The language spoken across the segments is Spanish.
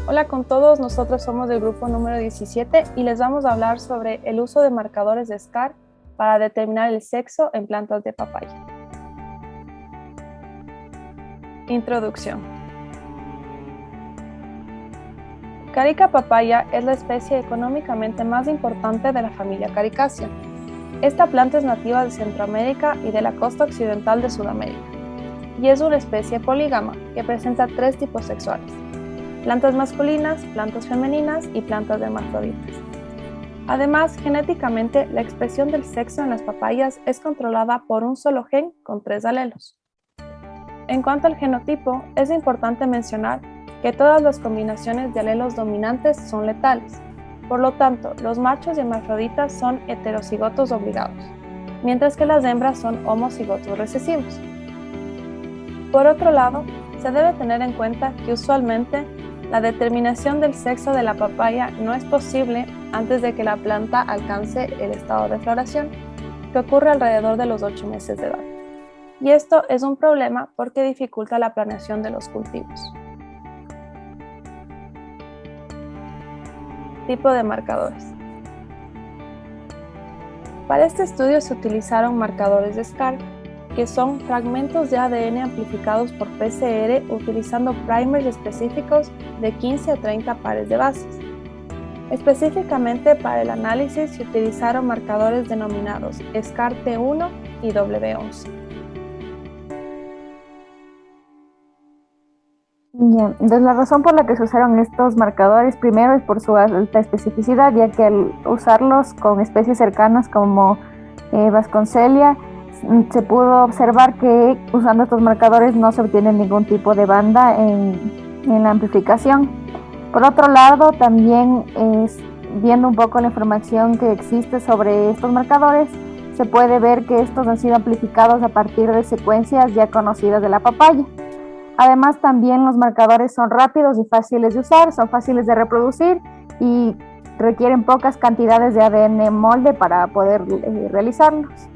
Hola con todos, nosotros somos del grupo número 17 y les vamos a hablar sobre el uso de marcadores de SCAR para determinar el sexo en plantas de papaya. Introducción. Carica papaya es la especie económicamente más importante de la familia Caricaceae. Esta planta es nativa de Centroamérica y de la costa occidental de Sudamérica, y es una especie polígama que presenta 3 tipos sexuales: plantas masculinas, plantas femeninas y plantas hermafroditas. Además, genéticamente, la expresión del sexo en las papayas es controlada por un solo gen con 3 alelos. En cuanto al genotipo, es importante mencionar que todas las combinaciones de alelos dominantes son letales. Por lo tanto, los machos y hermafroditas son heterocigotos obligados, mientras que las hembras son homocigotos recesivos. Por otro lado, se debe tener en cuenta que usualmente la determinación del sexo de la papaya no es posible antes de que la planta alcance el estado de floración, que ocurre alrededor de los 8 meses de edad. Y esto es un problema porque dificulta la planeación de los cultivos. Tipo de marcadores. Para este estudio se utilizaron marcadores de SCAR, que son fragmentos de ADN amplificados por PCR utilizando primers específicos de 15 a 30 pares de bases. Específicamente para el análisis se utilizaron marcadores denominados SCAR T1 y W11. Entonces la razón por la que se usaron estos marcadores primero es por su alta especificidad, ya que al usarlos con especies cercanas como Vasconcelia, se pudo observar que usando estos marcadores no se obtiene ningún tipo de banda en la amplificación. Por otro lado, también viendo un poco la información que existe sobre estos marcadores, se puede ver que estos han sido amplificados a partir de secuencias ya conocidas de la papaya. Además, también los marcadores son rápidos y fáciles de usar, son fáciles de reproducir y requieren pocas cantidades de ADN molde para poder realizarlos.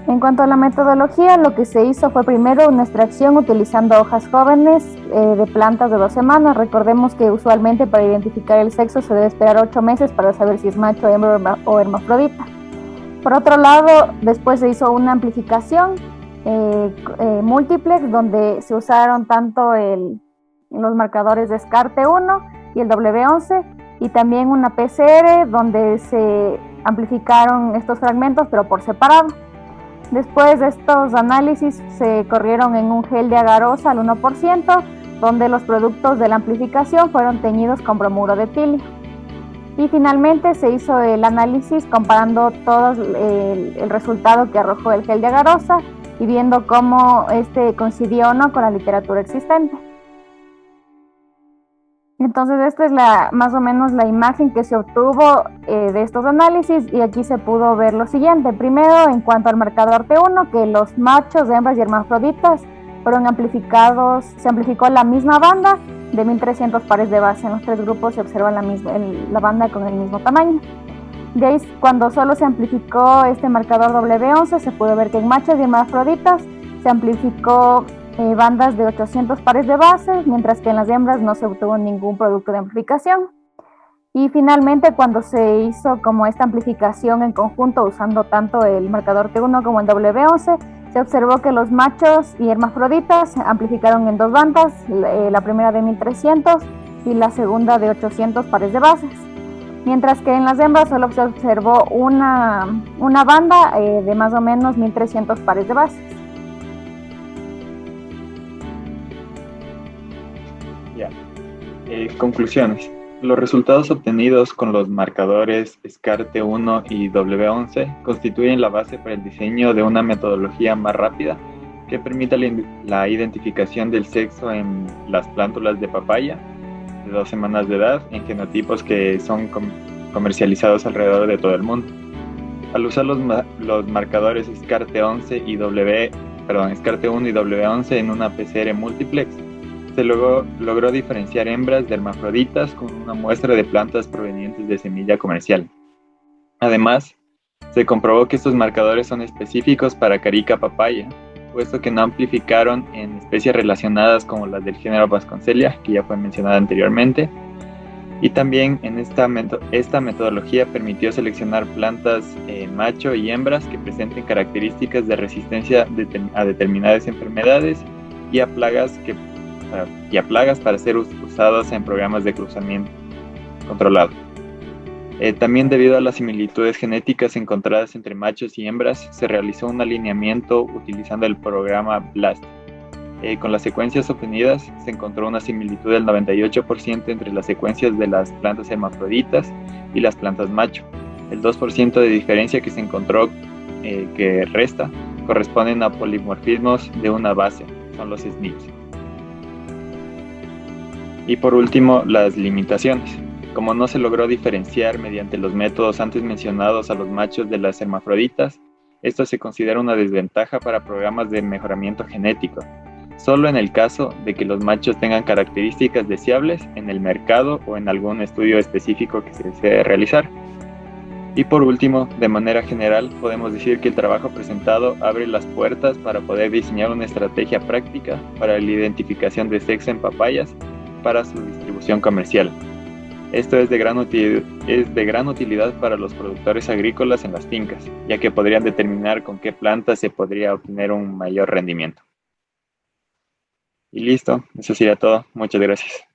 En cuanto a la metodología, lo que se hizo fue primero una extracción utilizando hojas jóvenes de plantas de 2 semanas. Recordemos que usualmente para identificar el sexo se debe esperar 8 meses para saber si es macho, hembra o hermafrodita. Por otro lado, después se hizo una amplificación multiplex, donde se usaron tanto los marcadores de SCAR T1 y el W11, y también una PCR donde se amplificaron estos fragmentos pero por separado. Después de estos análisis se corrieron en un gel de agarosa al 1%, donde los productos de la amplificación fueron teñidos con bromuro de etilio. Y finalmente se hizo el análisis comparando todo el resultado que arrojó el gel de agarosa y viendo cómo este coincidió o no con la literatura existente. Entonces esta es más o menos la imagen que se obtuvo de estos análisis, y aquí se pudo ver lo siguiente. Primero, en cuanto al marcador T1, que los machos, hembras y hermafroditas fueron amplificados, se amplificó la misma banda de 1300 pares de base. En los 3 grupos se observa la banda con el mismo tamaño. De ahí, cuando solo se amplificó este marcador W11, se pudo ver que en machos y hermafroditas se amplificó bandas de 800 pares de bases, mientras que en las hembras no se obtuvo ningún producto de amplificación. Y finalmente, cuando se hizo como esta amplificación en conjunto usando tanto el marcador T1 como el W11, se observó que los machos y hermafroditas amplificaron en 2 bandas, la primera de 1300 y la segunda de 800 pares de bases, mientras que en las hembras solo se observó una banda de más o menos 1300 pares de bases. Conclusiones. Los resultados obtenidos con los marcadores SCAR T1 y W11 constituyen la base para el diseño de una metodología más rápida que permita la identificación del sexo en las plántulas de papaya de 2 semanas de edad en genotipos que son comercializados alrededor de todo el mundo. Al usar los marcadores SCAR T1 y W11 en una PCR multiplex, se logró diferenciar hembras de hermafroditas con una muestra de plantas provenientes de semilla comercial. Además, se comprobó que estos marcadores son específicos para Carica papaya, puesto que no amplificaron en especies relacionadas como las del género Vasconcelia, que ya fue mencionada anteriormente. Y también en esta metodología permitió seleccionar plantas macho y hembras que presenten características de resistencia a determinadas enfermedades y a plagas para ser usadas en programas de cruzamiento controlado. También debido a las similitudes genéticas encontradas entre machos y hembras, se realizó un alineamiento utilizando el programa BLAST. Con las secuencias obtenidas se encontró una similitud del 98% entre las secuencias de las plantas hermafroditas y las plantas macho. El 2% de diferencia que se encontró que resta corresponden a polimorfismos de una base, son los SNPs. Y por último, las limitaciones. Como no se logró diferenciar mediante los métodos antes mencionados a los machos de las hermafroditas, esto se considera una desventaja para programas de mejoramiento genético, solo en el caso de que los machos tengan características deseables en el mercado o en algún estudio específico que se desee realizar. Y por último, de manera general, podemos decir que el trabajo presentado abre las puertas para poder diseñar una estrategia práctica para la identificación de sexo en papayas para su distribución comercial. Esto es de gran utilidad para los productores agrícolas en las fincas, ya que podrían determinar con qué plantas se podría obtener un mayor rendimiento. Y listo, eso sería todo. Muchas gracias.